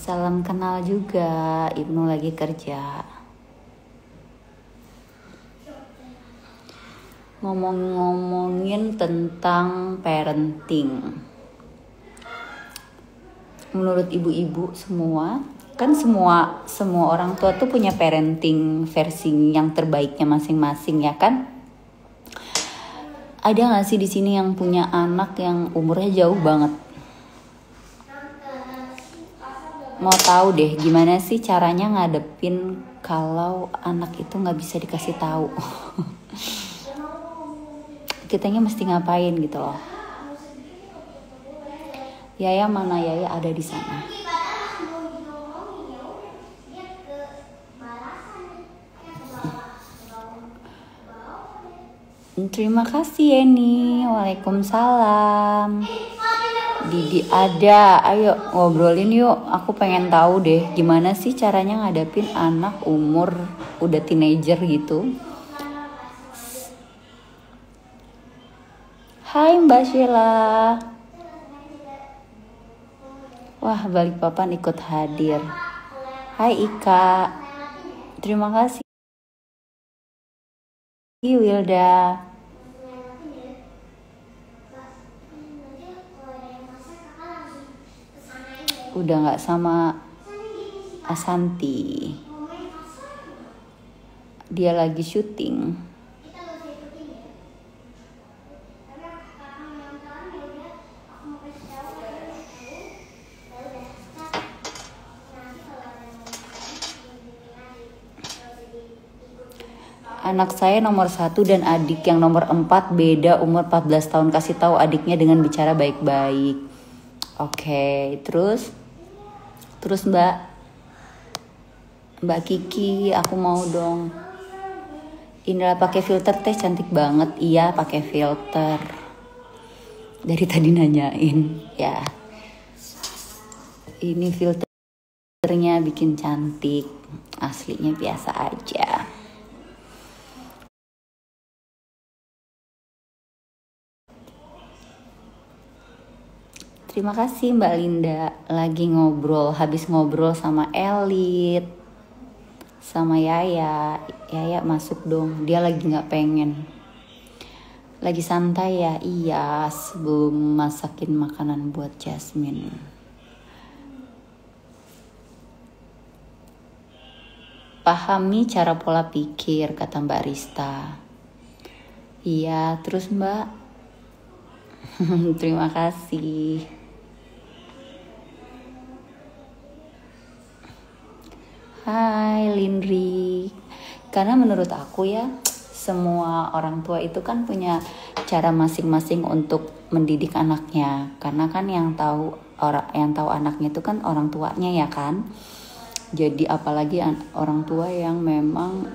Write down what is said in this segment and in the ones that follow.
Salam kenal juga, Ibnu lagi kerja. Ngomongin tentang parenting. Menurut ibu-ibu semua, kan semua orang tua tuh punya parenting versi yang terbaiknya masing-masing ya kan? Ada nggak sih di sini yang punya anak yang umurnya jauh banget? Mau tahu deh gimana sih caranya ngadepin kalau anak itu nggak bisa dikasih tahu? Kitanya mesti ngapain gitu loh? Yaya mana? Yaya ada di sana. Terima kasih Yeni. Waalaikumsalam. Didi ada. Ayo ngobrolin yuk. Aku pengen tahu deh gimana sih caranya ngadepin anak umur udah teenager gitu. Hai Mbak Sheila. Wah, Balikpapan ikut hadir. Hai Ika. Terima kasih Wilda. Udah gak sama Asanti. Dia lagi syuting. Anak saya nomor 1 dan adik yang nomor 4 beda umur 14 tahun. Kasih tahu adiknya dengan bicara baik-baik. Oke, terus Mbak Kiki, aku mau dong. Indra pakai filter teh cantik banget. Iya, pakai filter. Dari tadi nanyain, ya. Ini filternya bikin cantik. Aslinya biasa aja. Terima kasih Mbak Linda. Lagi ngobrol, habis ngobrol sama Elit, sama Yaya. Yaya masuk dong, dia lagi gak pengen. Lagi santai ya? Iya, sebelum masakin makanan buat Jasmine. Pahami cara pola pikir, kata Mbak Rista. Iya, terus Mbak? Terima kasih. Hai Lindri. Karena menurut aku ya, semua orang tua itu kan punya cara masing-masing untuk mendidik anaknya. Karena kan yang tahu anaknya itu kan orang tuanya ya kan. Jadi apalagi orang tua yang memang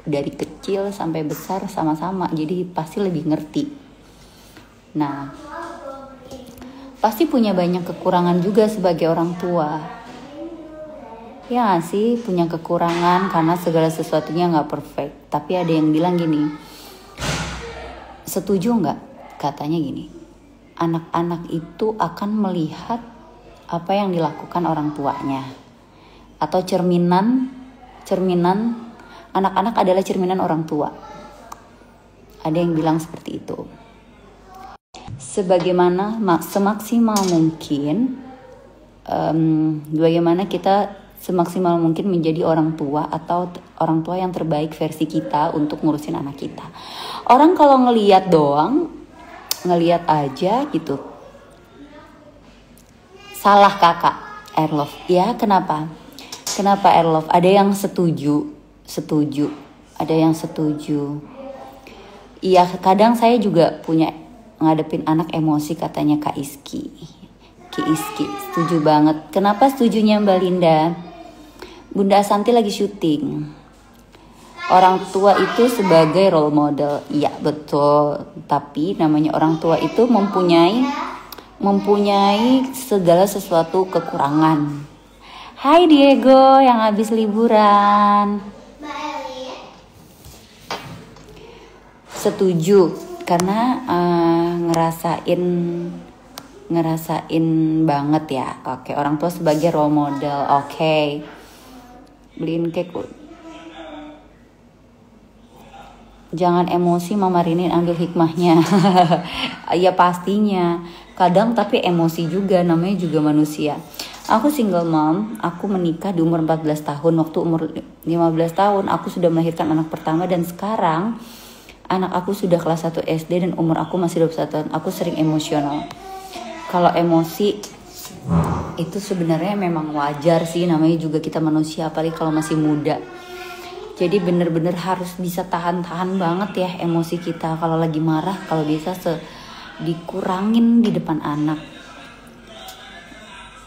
dari kecil sampai besar sama-sama, jadi pasti lebih ngerti. Nah, pasti punya banyak kekurangan juga sebagai orang tua. Ya gak sih, punya kekurangan karena segala sesuatunya gak perfect. Tapi ada yang bilang gini, setuju gak? Katanya gini, anak-anak itu akan melihat apa yang dilakukan orang tuanya. Atau cerminan, anak-anak adalah cerminan orang tua. Ada yang bilang seperti itu. Sebagaimana semaksimal mungkin, bagaimana kita semaksimal mungkin menjadi orang tua atau orang tua yang terbaik versi kita untuk ngurusin anak kita. Orang kalau ngelihat doang, ngelihat aja gitu. Salah kakak, Erlove. Ya, kenapa? Kenapa Erlove? Ada yang setuju. Ada yang setuju. Iya, kadang saya juga punya ngadepin anak emosi, katanya Kak Iski. Ki Iski, setuju banget. Kenapa setujunya Mbak Linda? Bunda Asanti lagi syuting. Orang tua itu sebagai role model. Iya betul. Tapi namanya orang tua itu mempunyai segala sesuatu kekurangan. Hai Diego yang habis liburan. Setuju karena ngerasain ngerasain banget ya. Oke, orang tua sebagai role model. Oke. Beliin cake. Jangan emosi Mama Rinin, ambil hikmahnya. Ya pastinya. Kadang tapi emosi juga, namanya juga manusia. Aku single mom, aku menikah di umur 14 tahun. Waktu umur 15 tahun aku sudah melahirkan anak pertama, dan sekarang anak aku sudah kelas 1 SD dan umur aku masih 21 tahun. Aku sering emosional. Kalau emosi itu sebenarnya memang wajar sih, namanya juga kita manusia, apalagi kalau masih muda. Jadi bener-bener harus bisa tahan-tahan banget ya emosi kita. Kalau lagi marah, kalau bisa dikurangin di depan anak.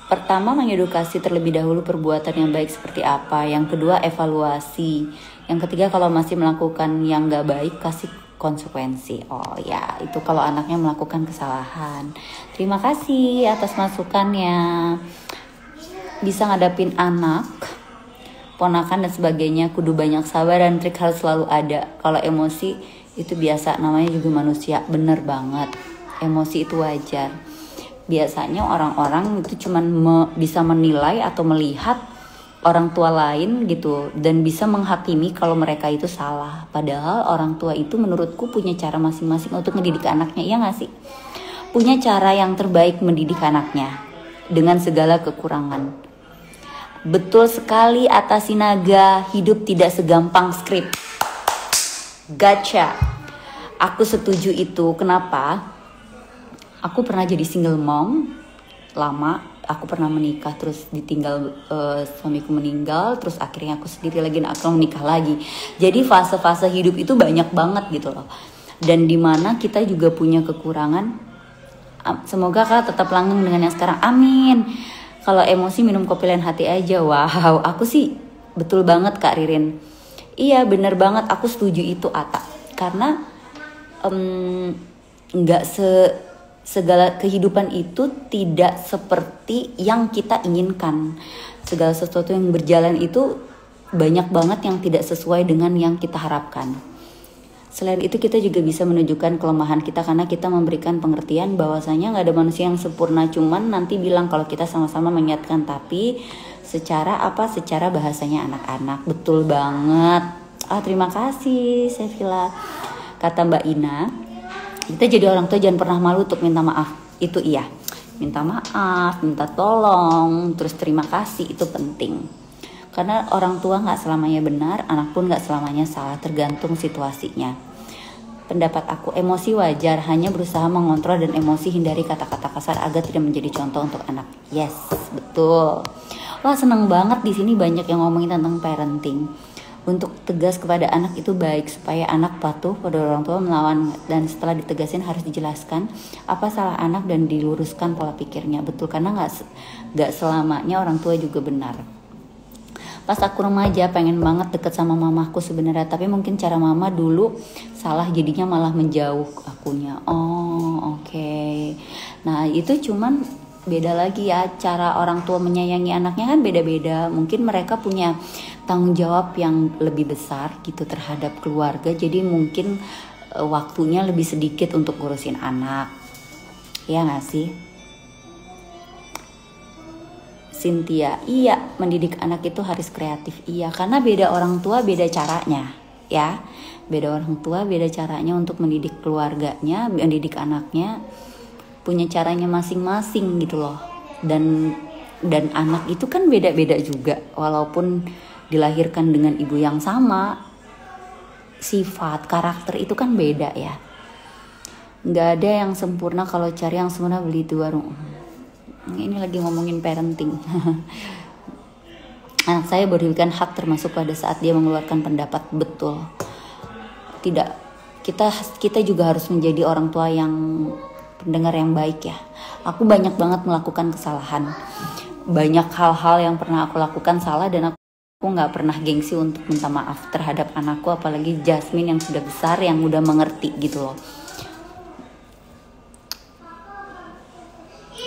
Pertama, mengedukasi terlebih dahulu perbuatan yang baik seperti apa. Yang kedua, evaluasi. Yang ketiga, kalau masih melakukan yang gak baik, kasih konsekuensi. Oh ya, itu kalau anaknya melakukan kesalahan. Terima kasih atas masukannya. Bisa ngadapin anak, ponakan dan sebagainya, kudu banyak sabar dan trik harus selalu ada. Kalau emosi itu biasa, namanya juga manusia. Bener banget, emosi itu wajar. Biasanya orang-orang itu cuman bisa menilai atau melihat orang tua lain gitu, dan bisa menghakimi kalau mereka itu salah. Padahal orang tua itu menurutku punya cara masing-masing untuk mendidik anaknya, iya gak sih? Punya cara yang terbaik mendidik anaknya dengan segala kekurangan. Betul sekali Atta Sinaga, hidup tidak segampang skrip. Gotcha. Aku setuju itu. Kenapa? Aku pernah jadi single mom lama. Aku pernah menikah terus ditinggal, suamiku meninggal, terus akhirnya aku sendiri lagi, aku menikah lagi. Jadi fase-fase hidup itu banyak banget gitu loh. Dan dimana kita juga punya kekurangan. Semoga Kak tetap langgeng dengan yang sekarang. Amin. Kalau emosi minum kopi lain hati aja. Wow, aku sih betul banget Kak Ririn. Iya bener banget, aku setuju itu Atta. Karena nggak segala kehidupan itu tidak seperti yang kita inginkan. Segala sesuatu yang berjalan itu banyak banget yang tidak sesuai dengan yang kita harapkan. Selain itu kita juga bisa menunjukkan kelemahan kita, karena kita memberikan pengertian bahwasanya gak ada manusia yang sempurna. Cuman nanti bilang kalau kita sama-sama mengingatkan, tapi secara bahasanya anak-anak. Betul banget. Terima kasih Sevilla. Kata Mbak Ina, kita jadi orang tua jangan pernah malu untuk minta maaf. Itu iya, minta maaf, minta tolong, terus terima kasih, itu penting. Karena orang tua gak selamanya benar, anak pun gak selamanya salah, tergantung situasinya. Pendapat aku, emosi wajar, hanya berusaha mengontrol dan emosi, hindari kata-kata kasar agar tidak menjadi contoh untuk anak. Yes, betul. Wah, seneng banget di sini banyak yang ngomongin tentang parenting. Untuk tegas kepada anak itu baik, supaya anak patuh pada orang tua melawan, dan setelah ditegasin harus dijelaskan apa salah anak dan diluruskan pola pikirnya. Betul, karena gak selamanya orang tua juga benar. Pas aku remaja pengen banget deket sama mamaku sebenarnya, tapi mungkin cara mama dulu salah, jadinya malah menjauh akunya. Oke. Nah itu cuman beda lagi ya, cara orang tua menyayangi anaknya kan beda-beda. Mungkin mereka punya tanggung jawab yang lebih besar gitu terhadap keluarga, jadi mungkin waktunya lebih sedikit untuk ngurusin anak. Ya gak sih? Cynthia, iya, mendidik anak itu harus kreatif. Iya, karena beda orang tua beda caranya ya. Beda orang tua beda caranya untuk mendidik keluarganya, mendidik anaknya, punya caranya masing-masing gitu loh. Dan anak itu kan beda-beda juga, walaupun dilahirkan dengan ibu yang sama, sifat, karakter itu kan beda ya. Nggak ada yang sempurna, kalau cari yang sempurna beli di warung. Ini lagi ngomongin parenting. Anak saya baru diberikan hak termasuk pada saat dia mengeluarkan pendapat. Betul. Tidak, kita juga harus menjadi orang tua yang pendengar yang baik ya. Aku banyak banget melakukan kesalahan. Banyak hal-hal yang pernah aku lakukan salah, dan aku nggak pernah gengsi untuk minta maaf terhadap anakku, apalagi Jasmine yang sudah besar, yang udah mengerti gitu loh.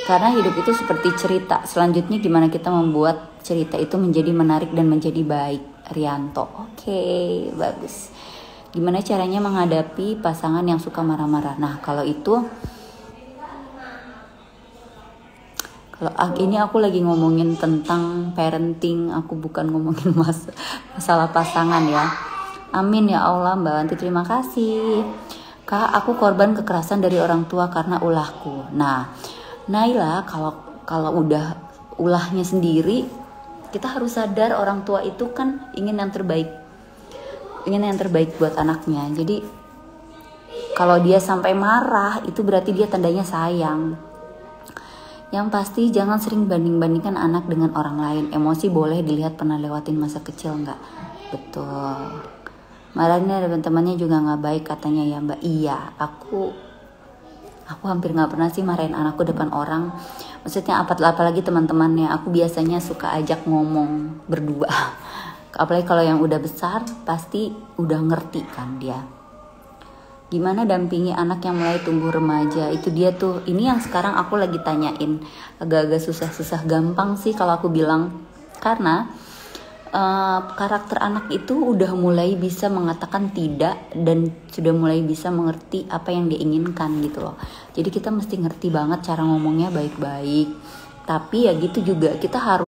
Karena hidup itu seperti cerita. Selanjutnya gimana kita membuat cerita itu menjadi menarik dan menjadi baik. Rianto. Oke, bagus. Gimana caranya menghadapi pasangan yang suka marah-marah? Nah, kalau itu Kalau ini aku lagi ngomongin tentang parenting, aku bukan ngomongin masalah pasangan ya. Amin ya Allah Mbak Wanti, terima kasih. Kak, aku korban kekerasan dari orang tua karena ulahku. Nah, Naila, kalau udah ulahnya sendiri, kita harus sadar orang tua itu kan ingin yang terbaik buat anaknya. Jadi kalau dia sampai marah, itu berarti dia tandanya sayang. Yang pasti jangan sering banding-bandingkan anak dengan orang lain. Emosi boleh dilihat pernah lewatin masa kecil nggak? Betul. Marahin ada teman-temannya juga nggak baik katanya ya Mbak. Iya, aku hampir nggak pernah sih marahin anakku depan orang. Maksudnya apalagi teman-temannya. Aku biasanya suka ajak ngomong berdua. Apalagi kalau yang udah besar pasti udah ngerti kan dia. Gimana dampingi anak yang mulai tumbuh remaja? Itu dia tuh. Ini yang sekarang aku lagi tanyain. Agak-agak susah-susah, gampang sih kalau aku bilang. Karena karakter anak itu udah mulai bisa mengatakan tidak dan sudah mulai bisa mengerti apa yang dia inginkan gitu loh. Jadi kita mesti ngerti banget cara ngomongnya baik-baik. Tapi ya gitu juga, kita harus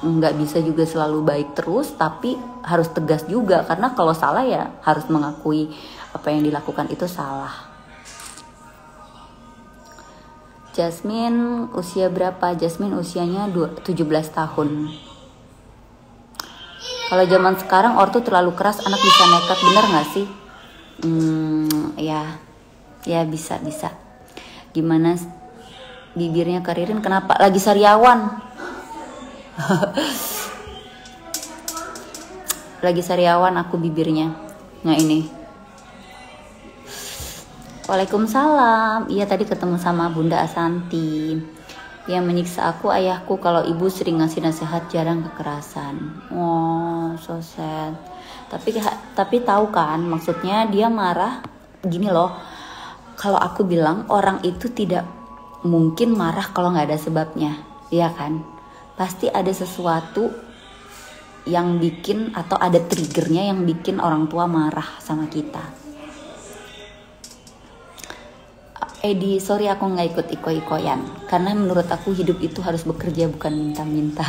nggak bisa juga selalu baik terus, tapi harus tegas juga, karena kalau salah ya harus mengakui apa yang dilakukan itu salah. Jasmine usia berapa? Jasmine usianya 17 tahun. Kalau zaman sekarang ortu terlalu keras, anak bisa nekat, bener nggak sih? Ya bisa. Gimana bibirnya keririn? Kenapa? Lagi sariawan. Lagi sariawan aku bibirnya. Nah ini. Waalaikumsalam. Iya tadi ketemu sama Bunda Asanti. Yang menyiksa aku ayahku, kalau ibu sering ngasih nasihat, jarang kekerasan. Oh, so sad. Tapi tahu kan, maksudnya dia marah gini loh. Kalau aku bilang orang itu tidak mungkin marah kalau nggak ada sebabnya, iya kan? Pasti ada sesuatu yang bikin atau ada triggernya yang bikin orang tua marah sama kita. Edi, sorry aku nggak ikut iko-ikoyan, karena menurut aku hidup itu harus bekerja bukan minta-minta.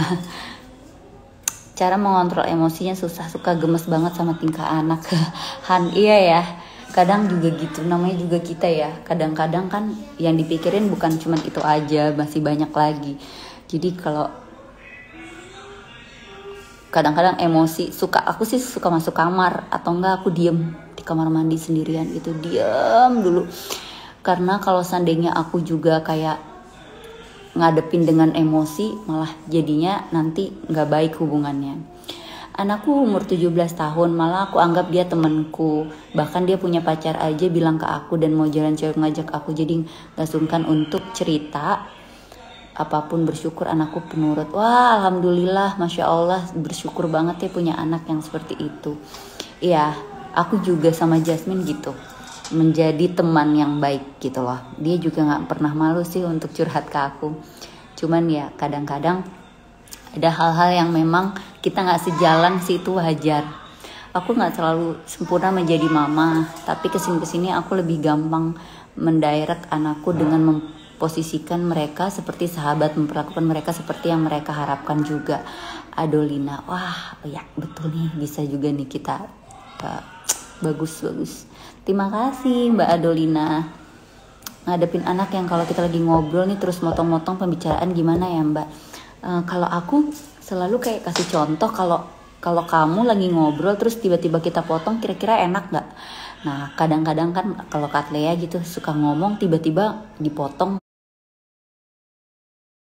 Cara mengontrol emosinya susah, suka gemes banget sama tingkah anak. Han, iya ya, kadang juga gitu, namanya juga kita ya. Kadang-kadang kan yang dipikirin bukan cuma itu aja, masih banyak lagi. Jadi kalau kadang-kadang emosi, aku sih suka masuk kamar, atau enggak aku diem di kamar mandi sendirian gitu, diem dulu. Karena kalau seandainya aku juga kayak ngadepin dengan emosi, malah jadinya nanti gak baik hubungannya. Anakku umur 17 tahun, malah aku anggap dia temanku. Bahkan dia punya pacar aja bilang ke aku dan mau jalan cewek ngajak aku. Jadi gak sungkan untuk cerita. Apapun bersyukur anakku penurut. Wah alhamdulillah, Masya Allah, bersyukur banget ya punya anak yang seperti itu. Iya, aku juga sama Jasmine gitu, menjadi teman yang baik gitu loh. Dia juga gak pernah malu sih untuk curhat ke aku. Cuman ya kadang-kadang ada hal-hal yang memang kita gak sejalan sih, itu wajar. Aku gak selalu sempurna menjadi mama, tapi kesini-kesini aku lebih gampang mendirect anakku dengan memposisikan mereka seperti sahabat, memperlakukan mereka seperti yang mereka harapkan juga. Adolina, wah ya betul nih, bisa juga nih kita. Bagus. Terima kasih Mbak Adolina. Ngadepin anak yang kalau kita lagi ngobrol nih terus motong-motong pembicaraan gimana ya Mbak? Kalau aku selalu kayak kasih contoh, kalau kamu lagi ngobrol terus tiba-tiba kita potong, kira-kira enak nggak? Nah kadang-kadang kan kalau Kak Lea gitu suka ngomong tiba-tiba dipotong,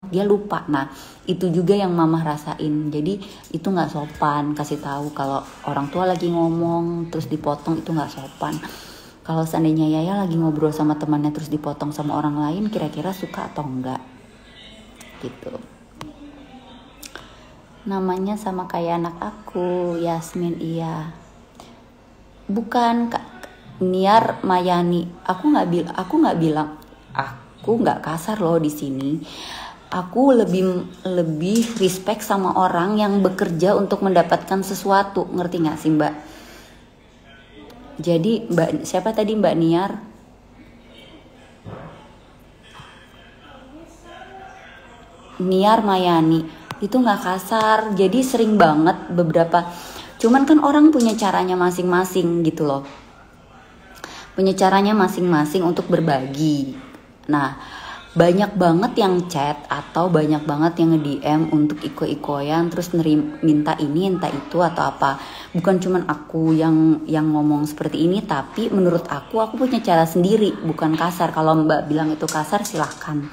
dia lupa. Nah itu juga yang mama rasain. Jadi itu nggak sopan kasih tahu kalau orang tua lagi ngomong terus dipotong, itu nggak sopan. Kalau seandainya Yaya lagi ngobrol sama temannya terus dipotong sama orang lain, kira-kira suka atau enggak gitu. Namanya sama kayak anak aku, Yasmin. Iya, bukan Kak Niar Mayani. Aku nggak bilang aku nggak kasar loh di sini. Aku lebih respect sama orang yang bekerja untuk mendapatkan sesuatu, ngerti nggak sih Mbak? Jadi siapa tadi Mbak Niar? Niar Mayani itu nggak kasar, jadi sering banget beberapa, cuman kan orang punya caranya masing-masing gitu loh, punya caranya masing-masing untuk berbagi. Nah, banyak banget yang chat atau banyak banget yang nge-DM untuk iko-ikoyan terus minta ini entah itu atau apa. Bukan cuman aku yang ngomong seperti ini, tapi menurut aku punya cara sendiri, bukan kasar. Kalau Mbak bilang itu kasar silahkan.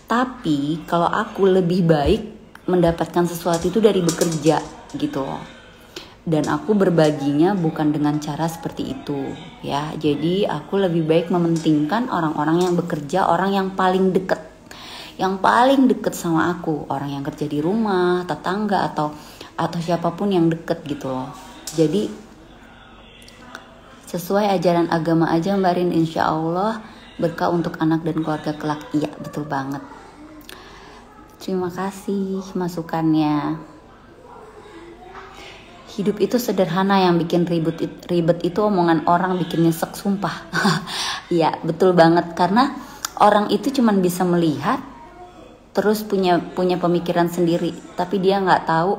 Tapi kalau aku lebih baik mendapatkan sesuatu itu dari bekerja gitu loh. Dan aku berbaginya bukan dengan cara seperti itu ya. Jadi aku lebih baik mementingkan orang-orang yang bekerja, orang yang paling deket, yang paling deket sama aku, orang yang kerja di rumah, tetangga atau siapapun yang deket gitu loh. Jadi sesuai ajaran agama aja Mbak Rin, insya Allah berkah untuk anak dan keluarga kelak. Iya betul banget. Terima kasih masukannya. Hidup itu sederhana, yang bikin ribet itu omongan orang, bikin nyesek sumpah. Iya betul banget, karena orang itu cuman bisa melihat terus punya pemikiran sendiri, tapi dia nggak tahu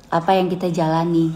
apa yang kita jalani.